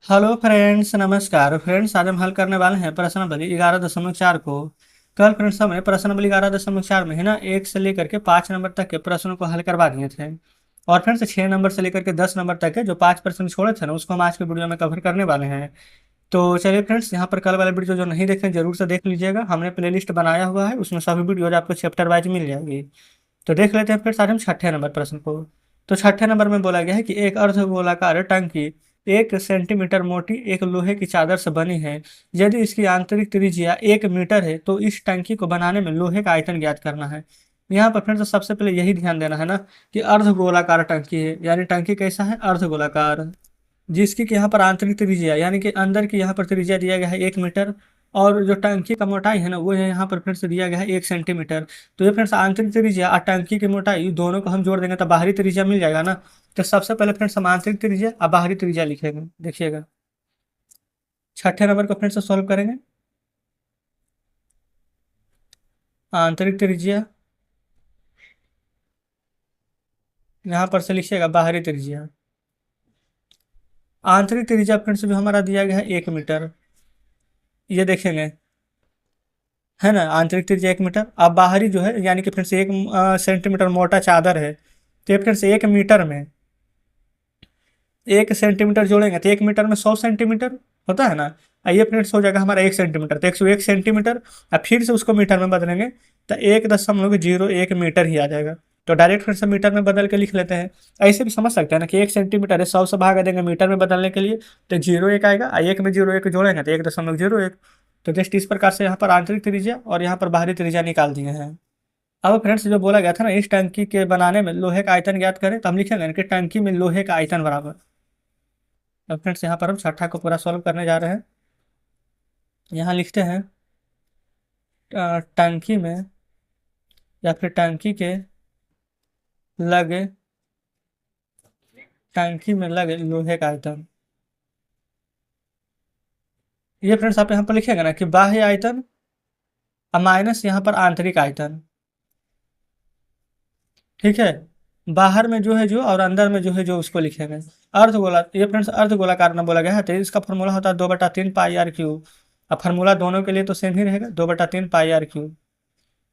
Hello friends, नमस्कार friends. आज हम हल करने वाले हैं प्रश्नावली 11.4 को। कल फ्रेंड्स हमने प्रश्नावली 11.4 में है ना 1 से लेकर के 5 नंबर तक के प्रश्नों को हल करवा दिए थे। और फ्रेंड्स 6 नंबर से लेकर के 10 नंबर तक के जो 5 प्रश्न छोड़े थे ना उसको हम आज के वीडियो में कवर करने वाले हैं। तो चलिए फ्रेंड्स, यहाँ पर कल वाला वीडियो जो नहीं देखें जरूर से देख लीजिएगा। हमने प्लेलिस्ट बनाया हुआ है, उसमें सभी वीडियोज आपको चैप्टर वाइज मिल जाएगी। तो देख लेते हैं फिर आज हम छठे नंबर प्रश्न को। तो छठे नंबर में बोला गया है कि एक अर्धगोलाकार टंकी 1 सेंटीमीटर मोटी एक लोहे की चादर से बनी है। यदि इसकी आंतरिक त्रिज्या 1 मीटर है तो इस टंकी को बनाने में लोहे का आयतन ज्ञात करना है। यहाँ पर फ्रेंड्स सबसे पहले यही ध्यान देना है ना कि अर्धगोलाकार टंकी है, यानी टंकी कैसा है, अर्धगोलाकार। जिसकी कि यहाँ पर आंतरिक त्रिज्या यानी कि अंदर की यहाँ पर त्रिज्या दिया गया है 1 मीटर। और जो टंकी का मोटाई है ना वो है यहाँ पर फिर से दिया गया है 1 सेंटीमीटर। तो ये फ्रेंड्स आंतरिक त्रिज्या और टंकी की मोटाई दोनों को हम जोड़ देंगे तो बाहरी त्रिज्या मिल जाएगा ना। तो सबसे पहले फ्रेंड्स हम आंतरिक त्रिज्या और बाहरी त्रिज्या लिखेंगे, देखिएगा। छठे नंबर को फ्रेंड्स सॉल्व करेंगे। आंतरिक त्रिज्या, यहाँ पर से लिखिएगा बाहरी त्रिज्या। आंतरिक त्रिज्या फ्रेंड्स जो हमारा दिया गया है 1 मीटर, ये देखेंगे, है ना। आंतरिक त्रिज्या 1 मीटर। अब बाहरी जो है यानी कि फिर से 1 सेंटीमीटर मोटा चादर है। तो ये फिर से 1 मीटर में 1 सेंटीमीटर जोड़ेंगे तो 1 मीटर में 100 सेंटीमीटर होता है ना। ये फ्रेंड्स हो जाएगा हमारा 1 सेंटीमीटर, तो 101 सेंटीमीटर। अब फिर से उसको मीटर में बदलेंगे तो 1.01 मीटर ही आ जाएगा। तो डायरेक्ट फिर से मीटर में बदल के लिख लेते हैं। ऐसे भी समझ सकते हैं ना कि 1 सेंटीमीटर है, 100 से भाग देंगे मीटर में बदलने के लिए तो 0.1 आएगा। एक में 0.1 जोड़ेंगे तो 1.01। तो जस्ट इस प्रकार से यहाँ पर आंतरिक त्रिज्या और यहाँ पर बाहरी त्रिज्या निकाल दिए हैं। अब फ्रेंड्स जो बोला गया था ना इस टंकी के बनाने में लोहे का आयतन ज्ञात करें, तो हम लिखेंगे कि टंकी में लोहे का आयतन बराबर। अब फ्रेंड्स यहाँ पर हम छठा को पूरा सॉल्व करने जा रहे हैं। यहाँ लिखते हैं टंकी में या फिर लगे टंकी में लगे लोहे का आयतन। ये फ्रेंड्स आप यहाँ पर लिखेंगे ना कि बाह्य आयतन और माइनस यहाँ पर आंतरिक आयतन, ठीक है। बाहर में जो है जो और अंदर में जो है जो उसको लिखेंगे। अर्धगोला, ये फ्रेंड्स अर्धगोलाकार में बोला गया है तो इसका फॉर्मूला होता है 2/3 पाई r क्यूब। अब फार्मूला दोनों के लिए तो सेम ही रहेगा, 2/3 पाई r क्यूब,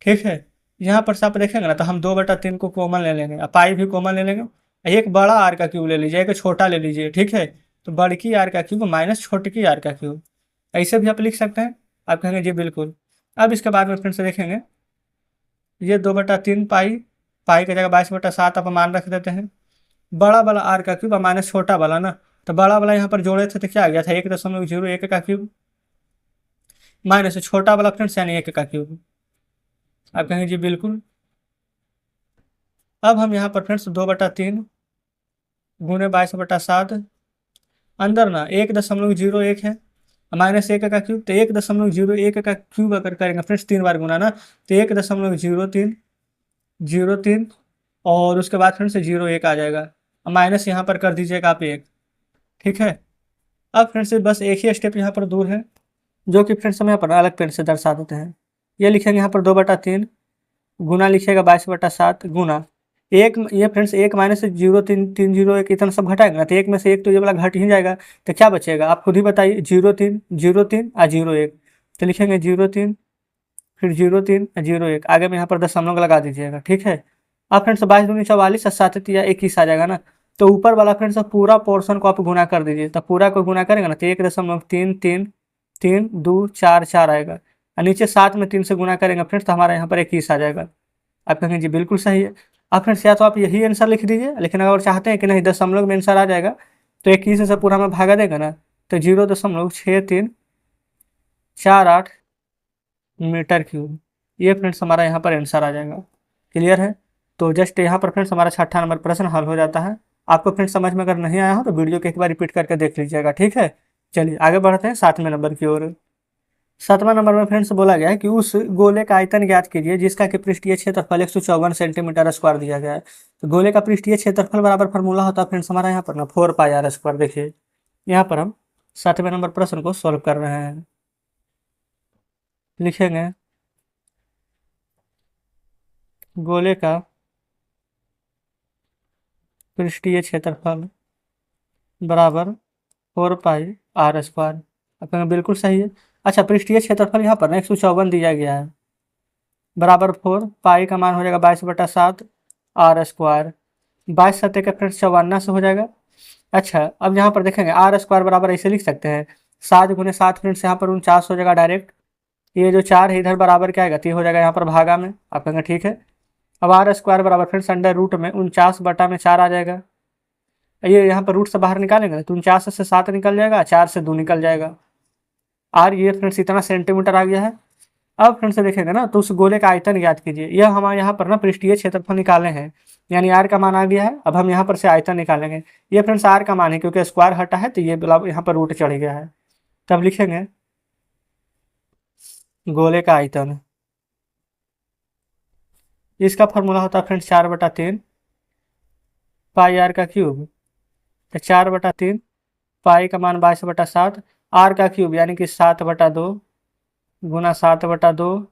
ठीक है। यहाँ पर से आप देखेंगे ना तो हम 2/3 को कॉमन ले लेंगे, पाई भी कॉमन ले लेंगे। एक बड़ा आर का क्यूब ले लीजिए, एक छोटा ले लीजिए, ठीक है। तो बड़की आर का क्यूब माइनस छोटकी आर का क्यूब, ऐसे भी आप लिख सकते हैं। आप कहेंगे जी बिल्कुल। अब इसके बाद में फिर से देखेंगे, ये 2/3 पाई, पाई की जगह 22/7 आप मान रख देते हैं। बड़ा वाला आर का क्यूब माइनस छोटा वाला ना, तो बड़ा वाला यहाँ पर जोड़े थे तो क्या आ गया था 1.01 का क्यूब माइनस छोटा वाला फ्रेंड्स यानी 1 का क्यूब। आप कहेंगे जी बिल्कुल। अब हम यहाँ पर फ्रेंड्स 2/3 गुने 22/7, अंदर ना 1.01 है, माइनस 1 का क्यूब, तो 1.01 का क्यूब अगर करेंगे फ्रेंड्स 3 बार गुना ना तो 1.03 और उसके बाद फिर से 0.1 आ जाएगा। माइनस यहाँ पर कर दीजिएगा आप 1, ठीक है। अब फ्रेंड्स बस एक ही स्टेप यहाँ पर दूर है जो कि फ्रेंड्स हम यहाँ पर अलग पेन से दर्शा देते हैं। ये लिखेंगे यहाँ पर 2/3 गुना लिखिएगा 22/7 गुना एक। ये फ्रेंड्स 1 माइनस 0.3 3 0 1 इतना सब घटाएगा ना तो एक में से एक तो ये वाला घट ही जाएगा। तो क्या बचेगा आप खुद ही बताइए, 0.3 और 0.1। तो लिखेंगे 0.3 फिर 0.3 और 0.1, आगे में यहाँ पर दशमलव लगा दीजिएगा, ठीक है। अब फ्रेंड्स 22×4 और 7×3 21 आ जाएगा ना। तो ऊपर वाला फ्रेंड्स पूरा पोर्शन को आप गुना कर दीजिए, तो पूरा को गुना करेंगे ना तो 1.33 3 2 4 4 आएगा। और नीचे 7 में 3 से गुना करेंगे फ्रेंड्स तो हमारा यहाँ पर 21 आ जाएगा। आप कहेंगे जी बिल्कुल सही है। अब फ्रेंड्स या तो आप यही आंसर लिख दीजिए, लेकिन अगर चाहते हैं कि नहीं दशमलव में आंसर आ जाएगा तो 21 से पूरा में भागा देगा ना तो 0.6348 मीटर क्यूब। ये फ्रेंड्स हमारा यहाँ पर आंसर आ जाएगा। क्लियर है। तो जस्ट यहाँ पर फ्रेंड्स हमारा छठा नंबर प्रश्न हल हो जाता है। आपको फ्रेंड्स समझ में अगर नहीं आया हो तो वीडियो को एक बार रिपीट करके देख लीजिएगा, ठीक है। चलिए आगे बढ़ते हैं 7वें नंबर की ओर। 7वां नंबर में फ्रेंड्स बोला गया है कि उस गोले का आयतन ज्ञात कीजिए जिसका कि पृष्ठीय क्षेत्रफल 154 सेंटीमीटर स्क्वायर दिया गया है। तो गोले का पृष्ठीय क्षेत्रफल बराबर फार्मूला होता है फ्रेंड्स हमारा यहाँ पर ना 4 पाई r स्क्वायर। देखिए यहाँ पर हम 7वें नंबर प्रश्न को सॉल्व कर रहे हैं। लिखेंगे गोले का पृष्ठीय क्षेत्रफल बराबर 4πr²। आपका बिल्कुल सही है। अच्छा, पृष्ठीय क्षेत्रफल यहाँ पर ना 154 दिया गया है, बराबर 4 पाई का मान हो जाएगा 22/7 r²। 22 का फ्रेंड्स 54 से हो जाएगा। अच्छा, अब यहाँ पर देखेंगे r² बराबर ऐसे लिख सकते हैं, 7 × 7 फ्रेंड्स यहाँ पर 49 हो जाएगा डायरेक्ट। ये जो 4 है इधर बराबर क्या आएगा, 3 हो जाएगा यहाँ पर भागा में। आप कहेंगे ठीक है। अब r² बराबर फ्रेंड्स अंडर रूट में 49/4 आ जाएगा। ये यहाँ पर रूट से बाहर निकालेंगे तो 49 से 7 निकल जाएगा, 4 से 2 निकल जाएगा। आर ये फ्रेंड्स इतना सेंटीमीटर आ गया है। अब फ्रेंड्स से देखेंगे ना तो उस गोले का आयतन याद कीजिए। यह हमारे यहाँ पर ना पृष्ठीय क्षेत्रफल निकाले हैं, यानी आर का मान आ गया है। अब हम यहाँ पर से आयतन निकालेंगे। ये फ्रेंड्स आर का मान है, क्योंकि स्क्वायर हटा है तो ये यहाँ पर रूट चढ़ गया है। तब लिखेंगे गोले का आयतन। इसका फॉर्मूला होता है फ्रेंड्स 4/3 पाई आर का क्यूब। तो 4/3 पाई का मान 22/7 आर का क्यूब यानी कि 7/2 गुना 7/2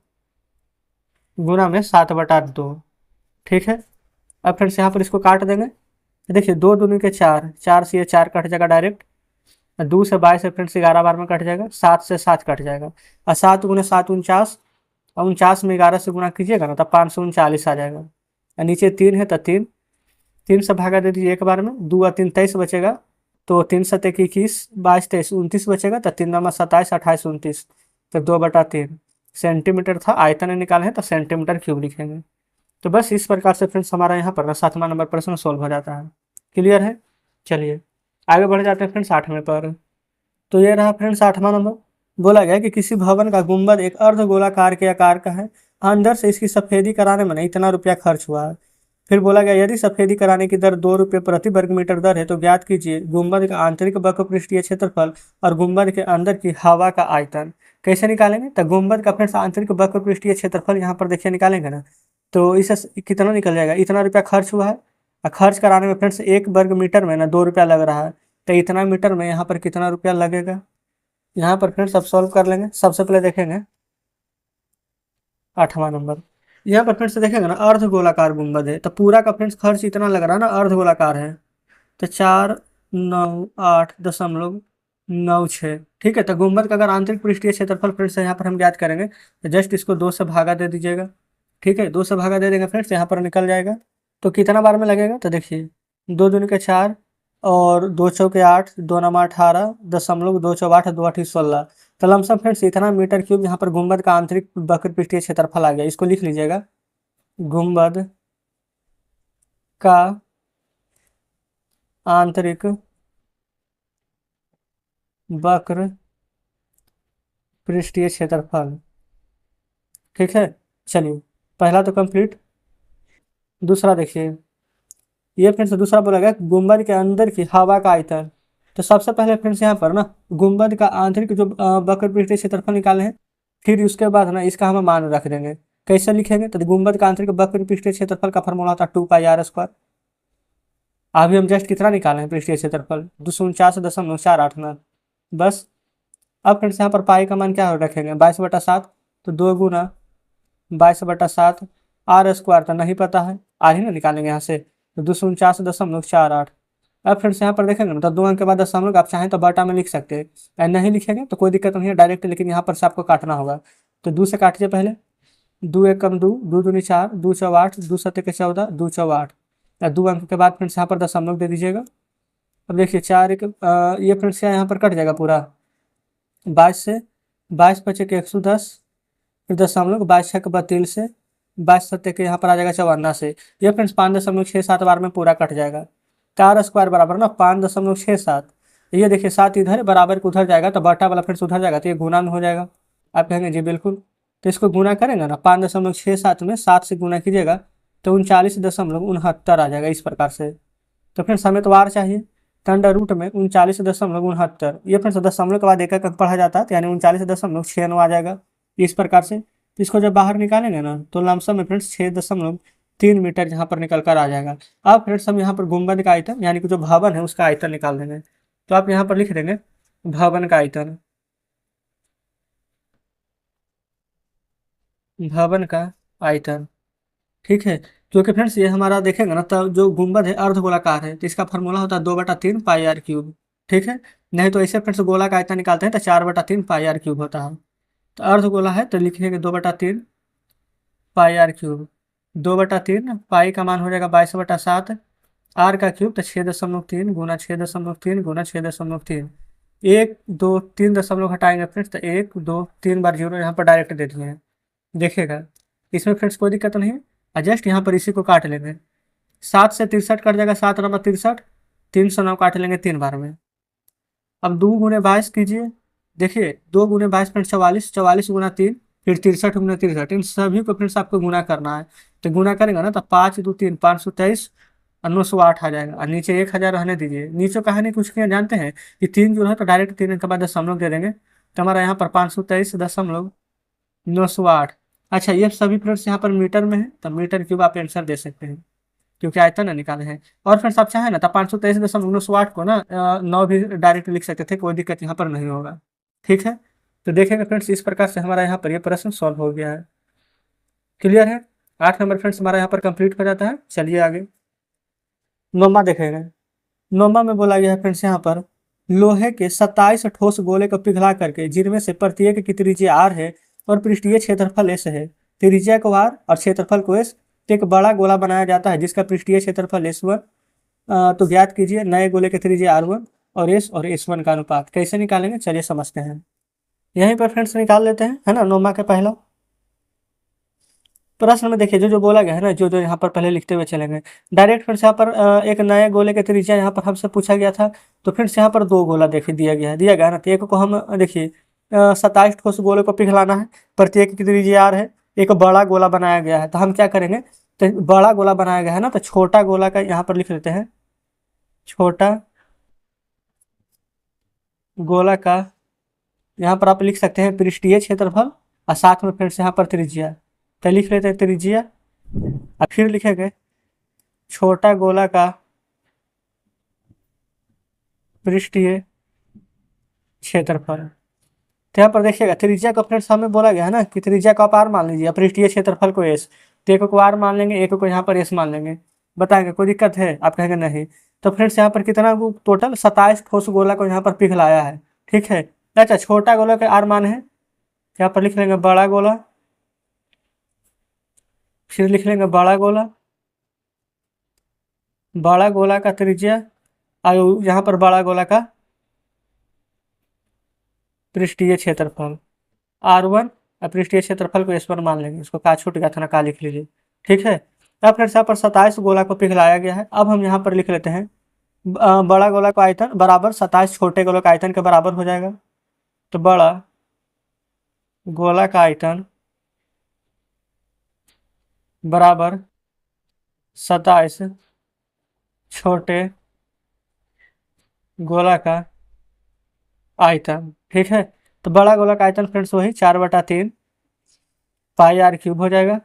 गुना में 7/2। ठीक है। अब फ्रेंड्स यहाँ पर इसको काट देंगे। देखिए 2 दूनी के 4, 4 से ये 4 कट जाएगा डायरेक्ट। 2 से 22 से फ्रेंड्स 11 बार में कट जाएगा, 7 से 7 कट जाएगा, और 7 × 7 49, और 49 में 11 से गुना कीजिएगा ना तब 539 आ जाएगा। और नीचे 3 है तो 3, 3 से भागा दे दीजिए एक बार में, 2 और 3 23 बचेगा। तो 3 7 21, 22 23 29 बचेगा, तो 3 9 27 28 29, तो 2/3 सेंटीमीटर था। आयतन निकाले हैं तो सेंटीमीटर क्यूब लिखेंगे। तो बस इस प्रकार से फ्रेंड्स हमारा यहाँ पर ना 7वां नंबर प्रश्न सोल्व हो जाता है। क्लियर है। चलिए आगे बढ़ जाते हैं फ्रेंड्स 8वें पर। तो ये रहा फ्रेंड्स 8वां नंबर। बोला गया कि किसी भवन का गुंबद एक अर्ध गोलाकार के आकार का है, अंदर से इसकी सफेदी कराने में इतना रुपया खर्च हुआ है। फिर बोला गया यदि सफेदी कराने की दर 2 रुपये प्रति वर्ग मीटर दर है तो ज्ञात कीजिए गुंबद का आंतरिक वक्र पृष्ठीय क्षेत्रफल और गुंबद के अंदर की हवा का आयतन। कैसे निकालेंगे, तो गुंबद का फ्रेंड्स आंतरिक वक्र पृष्ठीय क्षेत्रफल यहाँ पर देखिए निकालेंगे ना, तो इसे कितना निकल जाएगा, इतना रुपया खर्च हुआ है। और खर्च कराने में फ्रेंड्स 1 वर्ग मीटर में ना 2 रुपया लग रहा है, तो इतना मीटर में यहाँ पर कितना रुपया लगेगा। यहाँ पर फ्रेंड्स अब सॉल्व कर लेंगे। सबसे पहले देखेंगे 8वां नंबर। यहाँ पर फ्रेंड्स देखेंगे ना अर्ध गोलाकार गुंबद है, तो पूरा का फ्रेंड्स खर्च इतना लग रहा है ना, अर्ध गोलाकार है, तो 498.96। ठीक है। तो गुंबद का अगर आंतरिक पृष्ठीय क्षेत्रफल फ्रेंड्स यहाँ पर हम ज्ञात करेंगे तो जस्ट इसको 2 से भागा दे दीजिएगा। ठीक है, 2 से भागा दे देंगे फ्रेंड्स, यहाँ पर निकल जाएगा। तो कितना बार में लगेगा, तो देखिए 2 दूनी के 4 और 2 चौके 8, 2 9 18, 2 चौके 8, 2 8 16। तो लमसम फ्रेंड्स इतना मीटर क्यूब यहाँ पर गुंबद का आंतरिक वक्र पृष्ठीय क्षेत्रफल आ गया। इसको लिख लीजिएगा, गुंबद का आंतरिक वक्र पृष्ठीय क्षेत्रफल। ठीक है। चलिए पहला तो कंप्लीट। दूसरा देखिए, ये फ्रेंड्स दूसरा बोला गया गुंबद के अंदर की हवा का आयतन। तो सबसे पहले फ्रेंड्स यहाँ पर ना गुंबद का आंतरिक जो वक्र पृष्ठीय क्षेत्रफल निकाले हैं, फिर उसके बाद ना इसका हम मान रख देंगे। कैसे लिखेंगे, तो गुंबद का आंतरिक वक्र पृष्ठीय क्षेत्रफल का फॉर्मूला होता है 2πr²। अभी हम जस्ट कितना निकाले हैं पृष्ठीय क्षेत्रफल, 249.489। बस अब फ्रेंड्स यहाँ पर पाई का मान क्या रखेंगे, 22/7, तो 2 गुना 22/7 r² तो नहीं पता है, आर ही ना निकालेंगे यहाँ से, तो 249.48। अब फ्रेंड्स यहाँ पर देखेंगे ना तो 2 अंक के बाद दशमलव आप चाहें तो बटा में लिख सकते हैं, नहीं लिखेंगे तो कोई दिक्कत नहीं है डायरेक्ट, लेकिन यहाँ पर से आपको काटना होगा। तो 2 से काटिए पहले, 2 1 कम 2, 2 दूनी 4, 2 चौ 8, 2 7 14, 2 चौ 8। 2 अंक के बाद फ्रेंड्स यहाँ पर दशमलव दे दीजिएगा। अब देखिए 4 1, ये फ्रेंड्स यहाँ पर कट जाएगा पूरा, 22 से 22 बचे के 110, फिर दशमलव 22 6 32 से 22 7 के यहाँ पर आ जाएगा 54 से। ये फ्रेंड्स 5.67 बार में पूरा कट जाएगा। 4² बराबर ना 5.67। ये देखिए 7 इधर बराबर को उधर जाएगा तो बटा वाला फ्रेंड्स उधर जाएगा, तो ये गुना में हो जाएगा। आप कहेंगे जी बिल्कुल, तो इसको गुना करेंगे ना 5.67 में 7 से गुना कीजिएगा तो 39.69 आ जाएगा इस प्रकार से। तो फ्रेंड्स हमें तो आर चाहिए, तो अंडर रूट में 39.69। ये फ्रेंड्स दशमलव के बाद एक अंक पढ़ा जाता है, तो यानी 39.69 आ जाएगा इस प्रकार से। तो इसको जब बाहर निकालेंगे ना तो लमसम में फ्रेंड्स 6.3 मीटर यहाँ पर निकल कर आ जाएगा। अब फ्रेंड्स हम यहाँ पर गुंबद का आयतन यानी कि जो भवन है उसका आयतन निकाल देंगे। तो आप यहाँ पर लिख देंगे भवन का आयतन, भवन का आयतन। ठीक है, क्योंकि फ्रेंड्स ये हमारा देखेंगे ना तो जो गुंबद है अर्धगोलाकार है, तो इसका फार्मूला होता है 2/3 πr³ ठीक है। नहीं तो ऐसे फ्रेंड्स गोला का आयतन निकालते हैं तो 4/3 पाई आर क्यूब होता है। तो अर्ध गोला है तो लिखेंगे 2/3 पाई आर क्यूब। 2/3 पाई का मान हो जाएगा 22/7। आर का क्यूब तो 6.3 गुना 6.3 गुना 6.3। एक दो तीन दशमलव हटाएंगे फ्रेंड्स तो 1 2 3 बार जीरो यहाँ पर डायरेक्ट दे दिए हैं। देखिएगा इसमें फ्रेंड्स कोई दिक्कत नहीं है। जस्ट यहाँ पर इसी को काट लेंगे। 7 से 63 कट जाएगा, 7×63, 309 काट लेंगे 3 बार में। अब 2 × 22 कीजिए। देखिए 2 × 22 फ्रेंड्स 44, 44 × 3 फिर 63 × 63, इन सभी को फ्रेंड्स आपको गुना करना है। तो गुना करेगा ना तो 5×2 = 3, 523 और 908 आ जाएगा। और नीचे 1000 रहने दीजिए। नीचे कहानी कुछ किया जानते हैं कि 3 जो है तो डायरेक्ट 3 के बाद दशमलव दे देंगे तो हमारा यहाँ पर 523.908। अच्छा ये सभी फ्रेंड्स यहाँ पर मीटर में है तो मीटर क्यूब आप आंसर दे सकते हैं क्योंकि आयतन ना निकाले हैं। और फ्रेंड्स आप चाहें ना तो 523.908 को ना 9 भी डायरेक्ट लिख सकते थे, कोई दिक्कत यहाँ पर नहीं होगा। ठीक है। तो देखेंगे फ्रेंड्स इस प्रकार से हमारा यहाँ पर ये प्रश्न सॉल्व हो गया है। क्लियर है। 8 नंबर फ्रेंड्स हमारा यहाँ पर कंप्लीट हो जाता है। चलिए आगे 9वां देखेंगे। 9वां में बोला गया है फ्रेंड्स यहाँ पर लोहे के 27 ठोस गोले को पिघला करके जिनमें से प्रत्येक की त्रिज्या आर है और पृष्ठीय क्षेत्रफल एस है। त्रिज्या को आर और क्षेत्रफल को एस, तो एक बड़ा गोला बनाया जाता है जिसका पृष्ठीय क्षेत्रफल S1। तो ज्ञात कीजिए नए गोले की त्रिज्या R1 और S1 का अनुपात कैसे निकालेंगे, चलिए समझते हैं। यहीं पर फ्रेंड्स निकाल लेते हैं, है ना। 9वां के पहला प्रश्न में देखिए जो जो बोला गया है ना, जो जो यहाँ पर पहले लिखते हुए चलेंगे डायरेक्ट। फ्रेंड्स यहाँ पर एक नए गोले के त्रिज्या यहाँ पर हमसे पूछा गया था। तो फ्रेंड्स यहाँ पर 2 गोला देखिए दिया गया है ना। तो एक को हम देखिए 27 ठोस गोले को पिघलाना है, प्रत्येक की त्रिज्या आर है, एक बड़ा गोला बनाया गया है। तो हम क्या करेंगे, तो बड़ा गोला बनाया गया है ना तो छोटा गोला का यहाँ पर लिख लेते हैं। छोटा गोला का यहाँ पर आप लिख सकते हैं पृष्ठीय क्षेत्रफल और साथ में फिर से यहाँ पर त्रिज्या। तो लिख लेते हैं त्रिज्या और फिर लिखेंगे छोटा गोला का पृष्ठीय क्षेत्रफल। तो यहाँ पर देखिएगा त्रिज्या का फ्रेंड्स हमें बोला गया है ना कि त्रिज्या को आप आर मान लीजिए, पृष्ठीय क्षेत्रफल को एस। तो एक को आर मान लेंगे, एक को यहाँ पर एस मान लेंगे। बताएंगे कोई दिक्कत है, आप कहेंगे नहीं। तो फ्रेंड्स यहाँ पर कितना टोटल 27 ठोस गोला को यहाँ पर पिघलाया है। ठीक है। अच्छा छोटा गोला के आर मान है, यहाँ पर लिख लेंगे बड़ा गोला, फिर लिख लेंगे बड़ा गोला, बड़ा गोला का त्रिज्या और यहाँ पर बड़ा गोला का पृष्ठीय क्षेत्रफल R1 और पृष्ठीय क्षेत्रफल को S1 मान लेंगे। इसको का छूट गया था ना, का लिख लीजिए। ठीक है। अब फिर यहाँ पर 27 गोला को पिघलाया गया है। अब हम यहाँ पर लिख लेते हैं बड़ा गोला का आयतन बराबर 27 छोटे गोला का आयतन के बराबर हो जाएगा। तो बड़ा गोला का आयतन बराबर 27 छोटे गोला का आयतन। ठीक है। तो बड़ा गोला का आयतन फ्रेंड्स वही 4/3 पाई आर क्यूब हो जाएगा।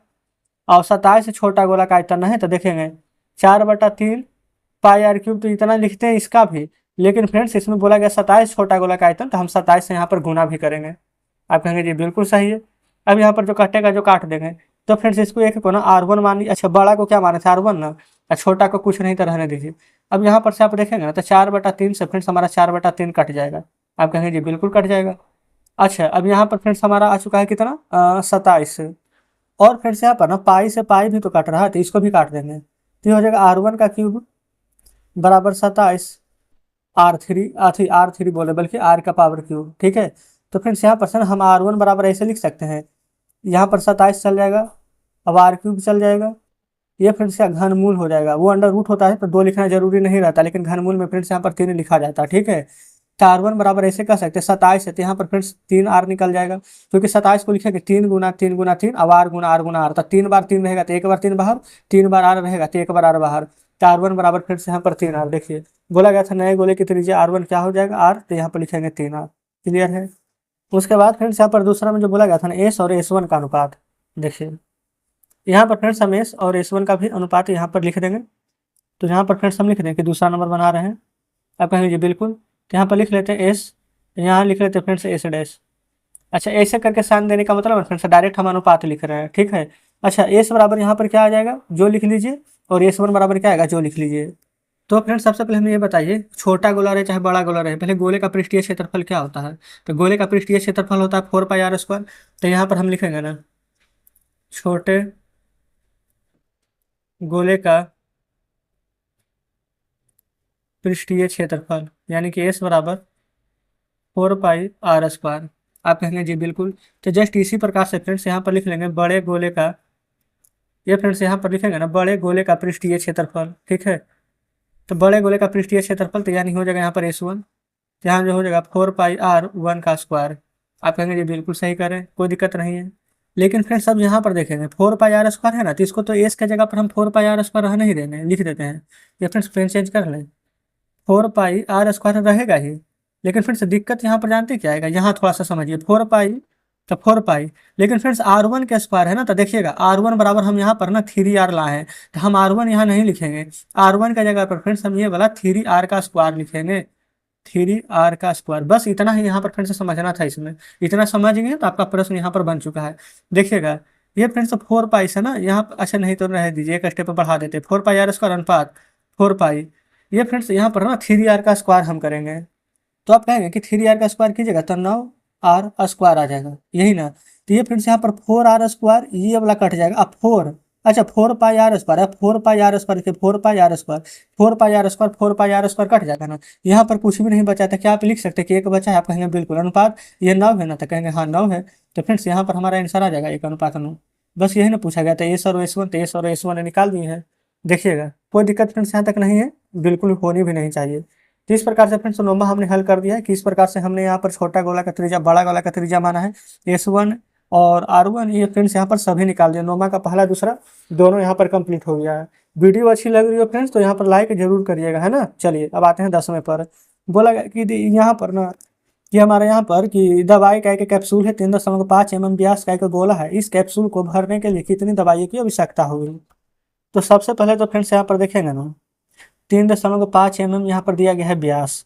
और 27 छोटा गोला का आयतन है तो देखेंगे 4/3 पाई आर क्यूब, तो इतना लिखते हैं इसका भी। लेकिन फ्रेंड्स इसमें बोला गया 27 छोटा गोला का आयतन, तो हम 27 से यहाँ पर गुना भी करेंगे। आप कहेंगे जी बिल्कुल सही है। अब यहाँ पर जो कटेगा जो काट देंगे। तो फ्रेंड्स इसको एक को ना R1 मान लीजिए। अच्छा बड़ा को क्या माने थे R1 ना, और छोटा को कुछ नहीं तो रहने दीजिए। अब यहाँ पर से आप देखेंगे ना तो 4/3 से फ्रेंड्स हमारा 4/3 कट जाएगा। आप कहेंगे जी बिल्कुल कट जाएगा। अच्छा अब यहाँ पर फ्रेंड्स हमारा आ चुका है कितना 27। और फिर से यहाँ पर ना पाई से पाई भी तो काट रहा है, तो इसको भी काट देंगे। तो ये हो जाएगा R1 का क्यूब बराबर 27 R3 बोले बल्कि R का पावर क्यूब। ठीक है। तो फ्रेंड्स यहाँ पर से ना हम R1 बराबर ऐसे लिख सकते हैं, यहाँ पर 27 चल जाएगा, अब R क्यूब चल जाएगा। ये फ्रेंड्स का घनमूल हो जाएगा। वो अंडर रूट होता है तो 2 लिखना जरूरी नहीं रहता, लेकिन घनमूल में फ्रेंड्स यहाँ पर 3 लिखा जाता है। ठीक है। तो R1 बराबर ऐसे कर सकते हैं 27 है तो यहाँ पर फ्रेंड्स 3R निकल जाएगा, क्योंकि 27 को लिखेंगे 3 × 3 × 3 अब R × R तो 3 बार 3 रहेगा तो 1 बार 3 बाहर, 3 बार R रहेगा तो 1 बार R बाहर। तो R1 बराबर फिर से यहाँ पर 3R। देखिए बोला गया था नए गोले की त्रिज्या R1 क्या हो जाएगा R, तो यहाँ पर लिखेंगे 3R। क्लियर है। उसके बाद फ्रेंड्स यहाँ पर दूसरा में जो बोला गया था ना S और S1 का अनुपात। देखिए यहाँ पर फ्रेंड्स हम S और S1 का भी अनुपात यहाँ पर लिख देंगे। तो यहाँ पर फ्रेंड्स हम लिख देंगे कि दूसरा नंबर बना रहे हैं। आप कहेंगे जी बिल्कुल। तो यहाँ पर लिख लेते हैं S, यहाँ लिख लेते हैं फ्रेंड्स S डैश। अच्छा ऐसे करके साइन देने का मतलब फ्रेंड्स डायरेक्ट हम अनुपात लिख रहे हैं। ठीक है। अच्छा S बराबर यहाँ पर क्या आ जाएगा जो लिख लीजिए, और S1 बराबर क्या आएगा जो लिख लीजिए। तो फ्रेंड्स सबसे पहले हमें ये बताइए, छोटा गोला रहे चाहे बड़ा गोला रहे, पहले गोले का पृष्ठीय क्षेत्रफल क्या होता है? तो गोले का पृष्ठीय क्षेत्रफल होता है 4πr²। तो यहाँ पर हम लिखेंगे ना, छोटे गोले का पृष्ठीय क्षेत्रफल यानी कि S बराबर 4πr²। आप कहेंगे जी बिल्कुल। तो जस्ट इसी प्रकार से फ्रेंड्स यहाँ पर लिख लेंगे बड़े गोले का, ये फ्रेंड्स यहाँ पर लिखेंगे ना बड़े गोले का पृष्ठीय क्षेत्रफल, ठीक है। तो बड़े गोले का पृष्ठीय क्षेत्रफल तो यानी हो जाएगा यहाँ पर S1, यहाँ जो हो जाएगा 4πr1 का स्क्वायर। आप कहेंगे जी बिल्कुल सही करें, कोई दिक्कत नहीं है। लेकिन फ्रेंड्स अब यहाँ पर देखेंगे 4πr² है ना, तो इसको तो एस के जगह पर हम 4πr² रहने ही देंगे, लिख देते हैं। ये फ्रेंड्स पेन चेंज कर लें, 4πr² रहेगा ही। लेकिन फ्रेंड्स दिक्कत यहाँ पर जानते क्या आएगा, यहाँ थोड़ा सा समझिए, 4π तो 4π, लेकिन फ्रेंड्स R1 के स्क्वायर है ना, तो देखिएगा R1 बराबर हम यहाँ पर ना 3r लाए हैं, तो हम R1 यहाँ नहीं लिखेंगे। R1 का जगह पर फ्रेंड्स हम ये वाला 3r का स्क्वायर लिखेंगे, 3r का स्क्वायर। बस इतना ही यहाँ पर फ्रेंड्स से समझना था, इसमें इतना समझ गए तो आपका प्रश्न यहाँ पर बन चुका है। देखिएगा ये फ्रेंड्स 4π से ना यहाँ अच्छा नहीं तो रह दीजिए, एक स्टेप बढ़ा देते, 4πr² अनुपात 4π। ये फ्रेंड्स यहाँ पर ना 3r का स्क्वायर हम करेंगे, तो आप कहेंगे कि 3r का स्क्वायर कीजिएगा तो 9r² आ जाएगा, यही ना। तो ये फ्रेंड्स यहाँ पर 4r², ये वाला कट जाएगा। अब 4, अच्छा 4πr², अब 4πr² के 4πr², 4πr² 4πr² कट जाएगा ना, यहाँ पर कुछ भी नहीं बचा था। क्या आप लिख सकते कि एक बचा है? आप कहेंगे बिल्कुल। अनुपात ये 9 है ना, तो कहेंगे हाँ 9 है। तो फ्रेंड्स यहाँ पर हमारा आंसर आ जाएगा 1:9। बस यही ना पूछा गया था, S और S1, तो S और S1 निकाल दिए हैं। देखिएगा कोई दिक्कत फ्रेंड्स यहाँ तक नहीं है, बिल्कुल होनी भी नहीं चाहिए। तो इस प्रकार से फ्रेंड्स नोमा हमने हल कर दिया है कि इस प्रकार से हमने यहाँ पर छोटा गोला का त्रिज्या बड़ा गोला का त्रिज्या माना है S1 और R1। ये फ्रेंड्स यहाँ पर सभी निकाल दिया, नोमा का पहला दूसरा दोनों यहाँ पर कंप्लीट हो गया है। वीडियो अच्छी लग रही हो फ्रेंड्स तो यहाँ पर लाइक जरूर करिएगा, है ना। चलिए अब आते हैं 10वें पर। बोला गया कि यहाँ पर ना कि हमारे यहाँ पर कि दवाई का एक कैप्सूल है, 3.5 mm व्यास का एक गोला है, इस कैप्सूल को भरने के लिए कितनी दवाई की आवश्यकता होगी? तो सबसे पहले तो फ्रेंड्स यहाँ पर देखेंगे ना, 3.5 mm यहाँ पर दिया गया है व्यास,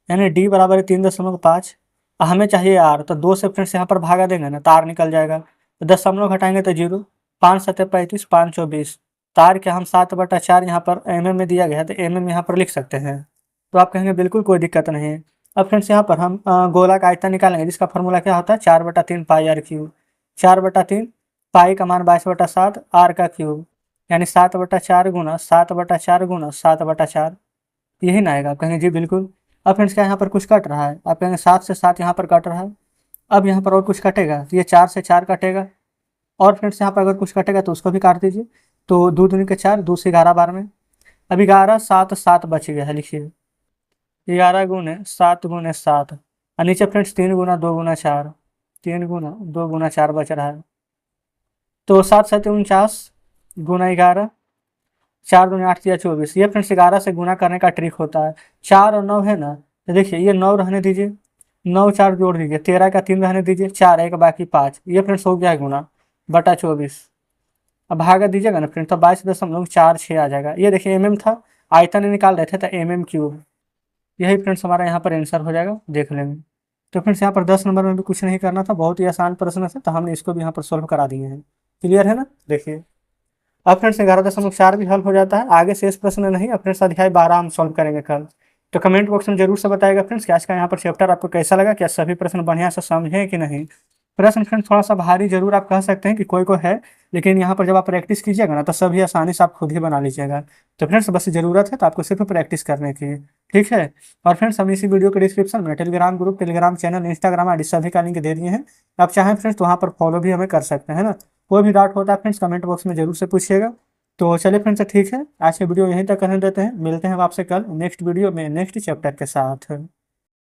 यानी D बराबर है 3.5। हमें चाहिए R, तो 2 से फ्रेंड्स यहाँ पर भागा देंगे ना, तार निकल जाएगा। तो 10 घटाएंगे तो 0, 5 7 35, 5 24। तार के हम 7/4 यहाँ पर mm में दिया गया है, तो mm यहाँ पर लिख सकते हैं। तो आप कहेंगे बिल्कुल कोई दिक्कत नहीं है। अब फ्रेंड्स यहाँ पर हम गोला का आयतन निकालेंगे, जिसका फॉर्मूला क्या होता है 4/3 πr³। 4/3 पाई का मान 22/7 r का क्यूब, यानी 7/4 गुना 7/4 गुना 7/4, यही ना आएगा। आप कहेंगे जी बिल्कुल। अब फ्रेंड्स क्या यहाँ पर कुछ कट रहा है? आप कहेंगे 7 से 7 यहाँ पर कट रहा है। अब यहाँ पर और कुछ कटेगा तो ये 4 से 4 कटेगा, और फ्रेंड्स यहाँ पर अगर कुछ कटेगा तो उसको भी काट दीजिए। तो 2 दूनी के 4, 2 से 11 बार में। अब 11 7 7 बच गया है, लिखिए 11 गुने 7 गुने 7, और नीचे फ्रेंड्स 3 गुना 2 गुना 4, 3 गुना 2 गुना 4 बच रहा है। तो 7 7 49 गुना 11, 4 दूनी 8 या 24। ये फ्रेंड्स 11 से गुना करने का ट्रिक होता है। 4 और 9 है ना, तो देखिए ये 9 रहने दीजिए, 9 4 जोड़ दीजिए, 13 का 3 रहने दीजिए, 4 1 बाकी 5। ये फ्रेंड्स हो गया है गुना बटा 24। अब भागा दीजिएगा ना फ्रेंड्स, तो 22.46 आ जाएगा। ये देखिए mm था, आयतन निकाल रहे थे तो mm³। यही फ्रेंड्स हमारा यहाँ पर आंसर हो जाएगा, देख लेंगे। तो फ्रेंड्स यहाँ पर 10 नंबर में भी कुछ नहीं करना था, बहुत ही आसान प्रश्न था, तो हमने इसको भी यहाँ पर सोल्व करा दिए हैं। क्लियर है ना। देखिए अब फ्रेंड्स 11.4 भी हल हो जाता है, आगे शेष प्रश्न नहीं। अब फ्रेंड्स अध्याय 12 हम सॉल्व करेंगे कल। तो कमेंट बॉक्स में जरूर से बताएगा फ्रेंड्स कि आज का यहाँ पर चैप्टर आपको कैसा लगा, क्या सभी प्रश्न बढ़िया से समझे कि नहीं। प्रश्न फ्रेंड्स थोड़ा सा भारी जरूर आप कह सकते हैं कि कोई को है, लेकिन यहाँ पर जब आप प्रैक्टिस कीजिएगा ना तो सभी आसानी से आप खुद ही बना लीजिएगा। तो फ्रेंड्स बस ज़रूरत है तो आपको सिर्फ प्रैक्टिस करने की, ठीक है। और फ्रेंड्स हम इसी वीडियो के डिस्क्रिप्शन में Telegram group, Telegram channel, Instagram आदि सभी का लिंक दे दिए हैं। आप चाहें फ्रेंड्स तो वहाँ पर फॉलो भी हमें कर सकते हैं ना। कोई भी डाउट होता है फ्रेंड्स कमेंट बॉक्स में जरूर से पूछिएगा। तो चलिए फ्रेंड्स ठीक है, आज की वीडियो यहीं तक करने देते हैं, मिलते हैं आपसे कल नेक्स्ट वीडियो में नेक्स्ट चैप्टर के साथ।